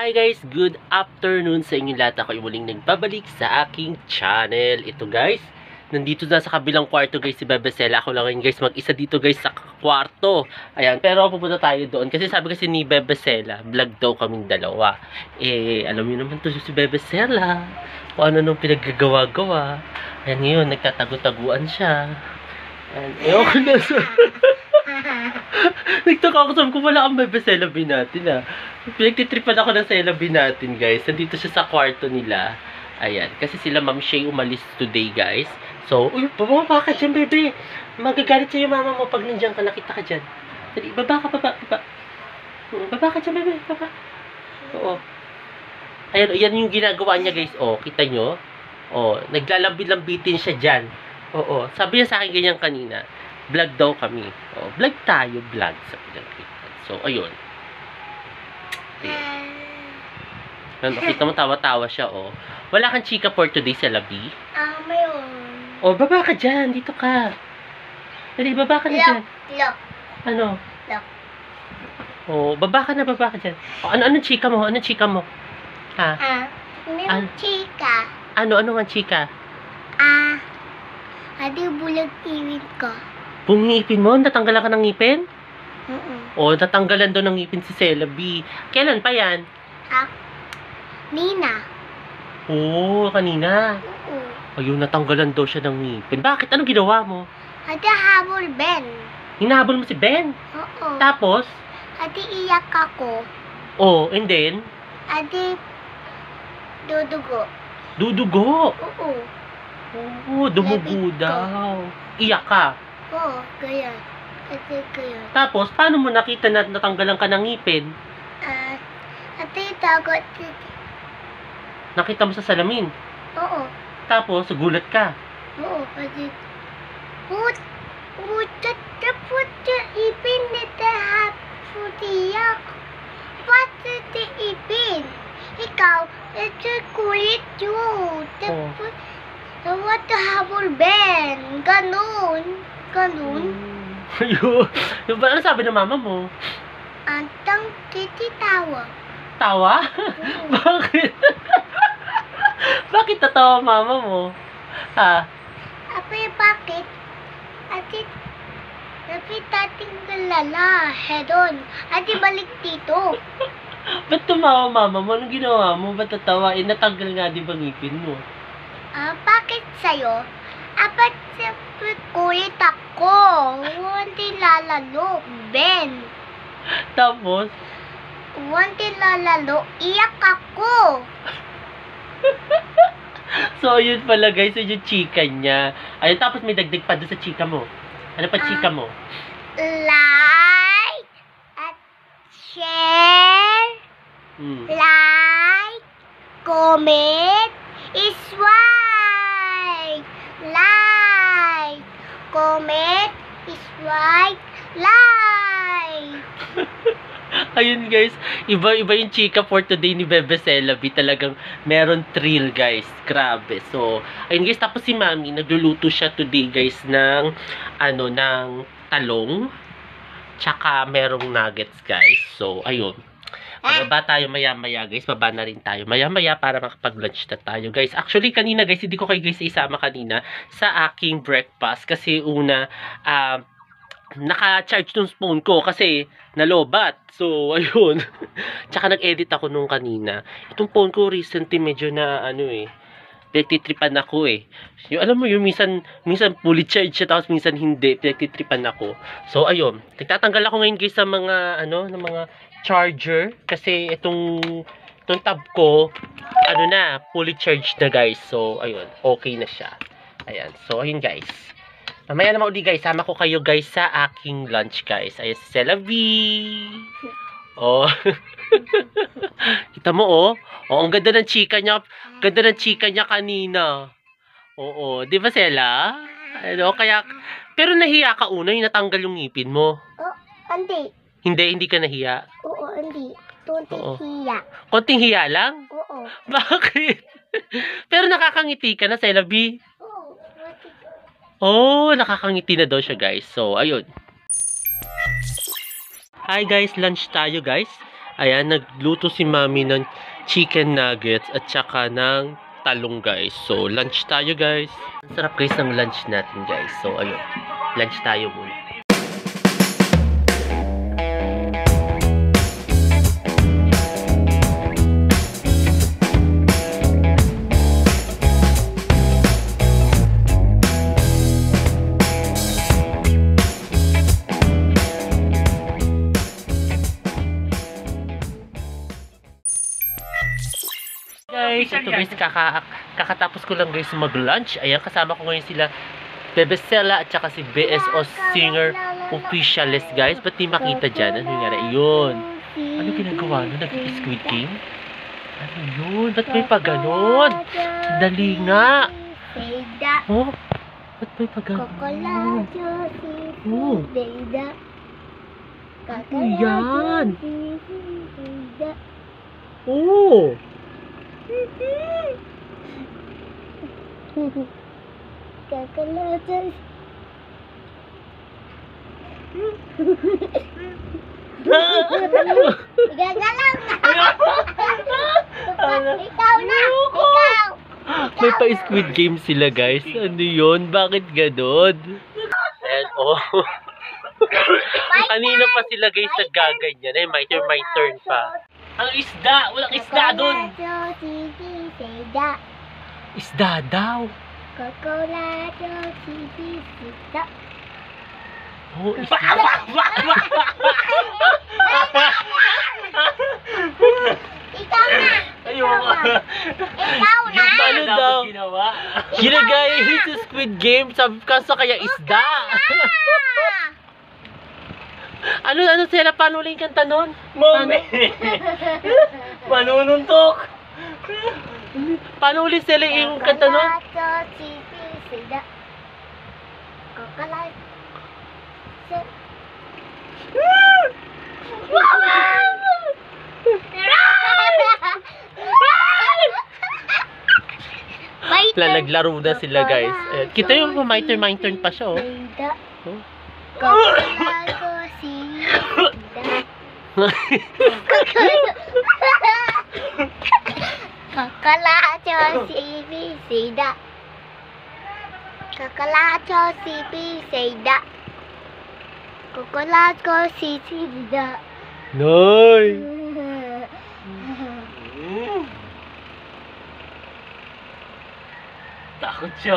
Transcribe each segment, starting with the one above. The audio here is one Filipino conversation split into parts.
Hi guys, good afternoon sa inyong lahat. Ako yung muling nagbabalik sa aking channel. Ito guys, nandito na sa kabilang kwarto guys si Bebe Sela. Ako lang ngayon guys, mag-isa dito guys sa kwarto. Ayan, pero pupunta tayo doon. Kasi sabi kasi ni Bebe Sela, vlog daw kaming dalawa. Alam niyo naman to si Bebe Sela. Kung ano nung pinaggagawa-gawa. Ayan ngayon, nagtatago-taguan siya. Ayan, okay na sa... Nagtaka ako, sabi ko wala kang Bebe Sela natin ah. Pinagtitripan ako ng Sela natin guys. Nandito siya sa kwarto nila. Ayan, kasi sila Ma'am Shay umalis today guys. So, uy, baba ka dyan bebe. Magagalit sa'yo mama mo pag nandiyan ka, nakita ka dyan. Dali, baba ka, baba. Baba ka dyan bebe, baba. Oo. Ayan, yan yung ginagawa niya guys. Oh, kita nyo? Oh, naglalambi-lambitin siya dyan. Oo, sabi niya sa akin ganyan kanina. Vlog daw kami. Oh, vlog tayo, vlog sa pinagkitan. So, ayun. Ano, kita mo tawa-tawa siya, oh. Wala kang chika for today sa labi? Mayroon. Oh, baba ka dyan. Dito ka. Dali, baba ka na dyan. Look. Ano? Look. Oh, baba ka na, baba ka dyan. Oh, anong chika mo? Anong chika mo? Ha? May chika. Ano nga chika? Adi bulag iwin ko. Ngipin mo? Natanggalan ka ng ngipin? Oo. Oh, natanggalan doon ng ngipin si Sela B. Kailan pa yan? Nina. Oo, kanina. Oo. Ayun, natanggalan daw siya ng ngipin. Bakit? Anong ginawa mo? Adi habol Ben. Hinahabol mo si Ben? Oo. Tapos? Adi iyak ako. Oh, and then? Adi dudugo. Dudugo. Oo. Oo, dumugo daw. Iyak ka. Oo, ganyan. Adi ganyan. Tapos, paano mo nakita na natanggalan ka ng ngipin? Adi tagot. Nakita mo sa salamin. Oo. Tapos, gulat ka. Oo, adi. Puta ipin nito haputiyak. Pati ti ipin. Ikaw, ito kulit yun. Tapos, what the habol Ben? Ganun. Ayun. Ano sabi ng mama mo? Antang kiti tawa. Tawa? Bakit? Bakit tatawa mama mo? Ha? Bakit? Ati, napitating galala. Hedon. Ati balik dito. Ba't tumawa mama mo? Anong ginawa mo? Ba't tatawa? Natanggal nga di ba ngipin mo? Bakit sa'yo? Ba't kulit ako? Hindi lalalo. Ben. Tapos? Hindi lalalo. Iyak ako. So, yun pala guys. Yun yung chika niya. Ayun, tapos may dagdag pa doon sa chika mo. Ano pa chika mo? Like at share. Like, comment, swipe. Like, comment, swipe, like. Ayun guys, iba-iba yung chika for today ni Bebe Sela B. Talagang meron thrill guys. Grabe. So, ayun guys, tapos si Mami, nagluluto siya today guys ng, ng talong. Tsaka merong nuggets guys. So, ayun. Bababa tayo maya-maya guys. Baba na rin tayo maya-maya para makapag-lunch na tayo guys. Actually, kanina guys, hindi ko kayo guys isama kanina sa aking breakfast. Kasi una, naka-charge yung phone ko kasi nalobat. So, ayun. Tsaka nag-edit ako nung kanina. Itong phone ko recently medyo na pinagtitripan ako Yung alam mo yung minsan fully charge siya tapos minsan hindi, pinagtitripan ako. So, ayun. Nagtatanggal ako ngayon guys sa mga ng mga charger kasi itong tab ko fully charged na guys. So, ayun. Okay na siya. Ayan. So, ayun guys. Mamaya naman uli guys, sama ko kayo guys sa aking lunch guys. Ayan si Sela B. Oh. Kita mo oh. Oh, ang ganda ng chika niya. Ganda ng chika niya kanina. Oo, 'di ba Sela? Kaya pero nahiya ka una yung natanggal yung ngipin mo. Hindi. Hindi ka nahiya. Oo, hindi. Konting hiya. Konting hiya lang? Oo. Bakit? Pero nakakangiti ka na Sela B. Oo. Oh, nakakangiti na daw siya guys. So, ayun. Hi guys, lunch tayo guys. Ayan, nagluto si Mami ng chicken nuggets at saka ng talong, guys. So, lunch tayo, guys. Ang sarap, guys, ng lunch natin, guys. So, ayun. Lunch tayo muna. Guys, ito guys, kakatapos ko lang guys mag-lunch. Ayan, kasama ko ngayon sila Bebe Sela at saka si BSO Singer Officialist, guys. Ba't di makita dyan? Ano nangyari? Yun. Ano ginagawa nun? Nag-squid game? Ano yun? Ba't may pa ganon? Dali nga. Oh, ba't may pa ganon? Oh. Ano yan? Oh. Kakalajan. Gagalaw na. Ikaw na. Ikaw. May pa-squid game sila, guys. Ano yun? Bakit ganon? And oh. Kanina pa sila, guys, naggaganyan. Eh, my turn pa. Ang isda! Walang isda doon! Isda daw! Oh, isda! Ikaw na! Ayoko! Ikaw na! Yung paano daw? Ginagaya yun sa squid game, sabi kaso kaya isda! Ano sila? Paano ulit yung kanta nun? Mami! Manununtok! Paano ulit sila yung kanta nun? Naglaro na sila, guys. Eh, kita yung my turn pa siya, oh. Kakalacho si Bisida. Kakalacho si Bisida. Kakalacho si Bisida. Noy! Takot siya.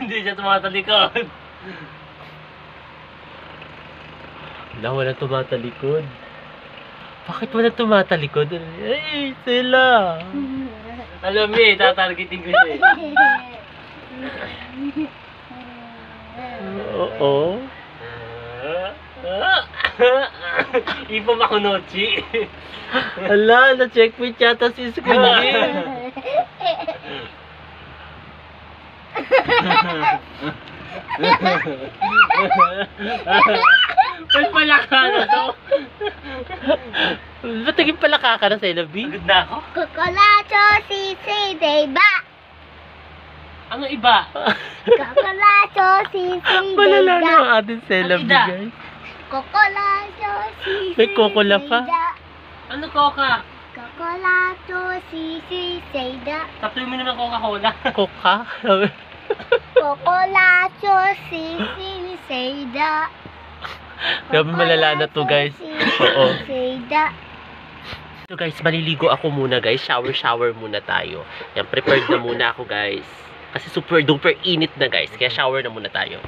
Hindi siya tumatalikod. Wala tumatalikod. Bakit wala tumatalikod? Ay, sila! Alam mo eh, tatargeting ko siya eh. Oo. Ipo Makunochi. Ala, na-checkpoint yata si Squid Game. Ba't palaka na to? Ba't naging palaka ka na sa Elabi? Pagod na ako. Kakalacho si Sideba. Ano iba? Kakalacho si Malala na Sideba. ang ating Celabi, Ida. guys. Kakalacho si May kokola pa. Sideba. Ano Coca? Kakalacho si Sideba. Tapos mo naman Coca-Cola. Koka? Kakalacho si Sideba. Grabe malala na to, guys. Oo. Sideba. So guys, maliligo ako muna, guys. Shower muna tayo. Yan, prepared na muna ako, guys. Kasi super duper init na, guys. Kaya shower na muna tayo.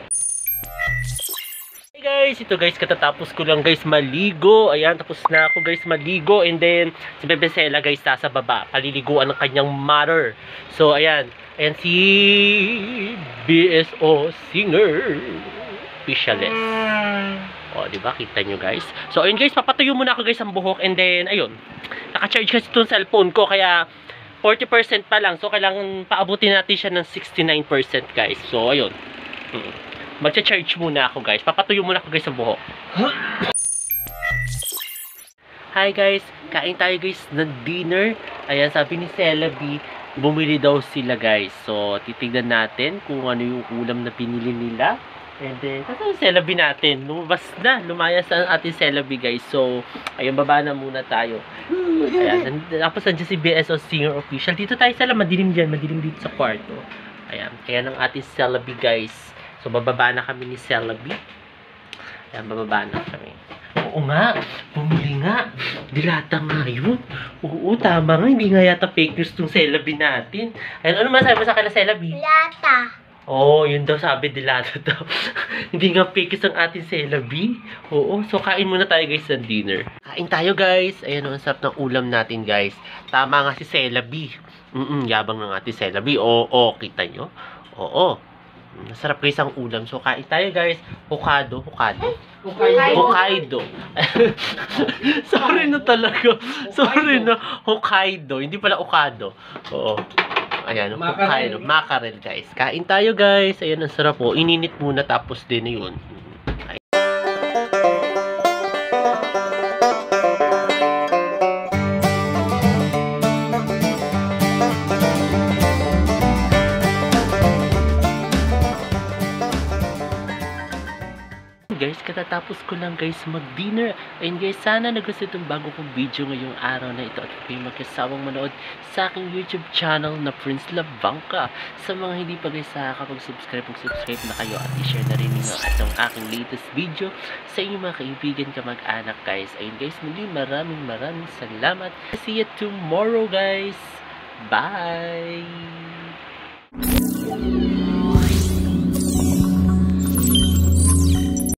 Hey guys, ito guys, katatapos ko lang guys maligo. Ayan, tapos na ako guys maligo. And then, si Bebe Sela guys, nasa baba. Paliliguan ng kanyang mother. So, ayan. Ayan si BSO Singer Officialist. O, diba? Kita nyo guys. So, ayun guys, papatuyo muna ako guys ang buhok. And then, ayun. Naka-charge kasi itong cellphone ko. Kaya, 40% pa lang. So, kailangan paabutin natin siya ng 69% guys. So, ayun. Magcha-charge muna ako guys. Papatuyo muna ako guys ang buhok. Hi guys. Kain tayo guys ng dinner. Ayan, sabi ni Celabi, bumili daw sila guys. So, titignan natin kung ano yung ulam na pinili nila. And then, kasi yung Celabi natin, lumabas na, lumayas na ang ating Celabi, guys. So, ayun, baba na muna tayo. Ayan, tapos nandiyan si BSO Singer Official. Dito tayo sa madilim dyan, madilim dito sa kwarto. Ayan, ayan ang ating Celabi, guys. So, bababa na kami ni Celabi. Ayan, bababa na kami. Oo nga, bumili nga. Dilata nga yun. Oo, tama nga. Hindi nga yata fake news tong Celabi natin. Ayun, ano masabi mo sa kala Celabi? Lata. Oo, yun daw sabi, dilata daw. Hindi nga fake news ang ating Celabi. Oo, so kain muna tayo guys ng dinner. Kain tayo guys. Ayan, ang sarap ng ulam natin guys. Tama nga si Celabi. Yabang ng ating Celabi. Oo, kita nyo? Oo. Masarap guys ang ulam. So kain tayo guys. Hokkaido. Sorry na talaga. Sorry na. Hokkaido. Hindi pala Okado. Oo. Ayan. Hokkaido. Mackerel guys. Kain tayo guys. Ayan ang sarap po. Ininit muna tapos din na yun. Guys, katatapos ko lang guys mag-dinner. And guys, sana nagustuhan itong bago kong video ngayong araw na ito at kayo magkasawang manood sa aking YouTube channel na Prince Lavanca. Sa mga hindi pa guys nakakapag-subscribe, mag-subscribe na kayo at i-share na rin ninyo itong aking latest video sa inyong mga kaibigan kamag-anak guys. Ayun guys, muli maraming salamat. See you tomorrow guys. Bye!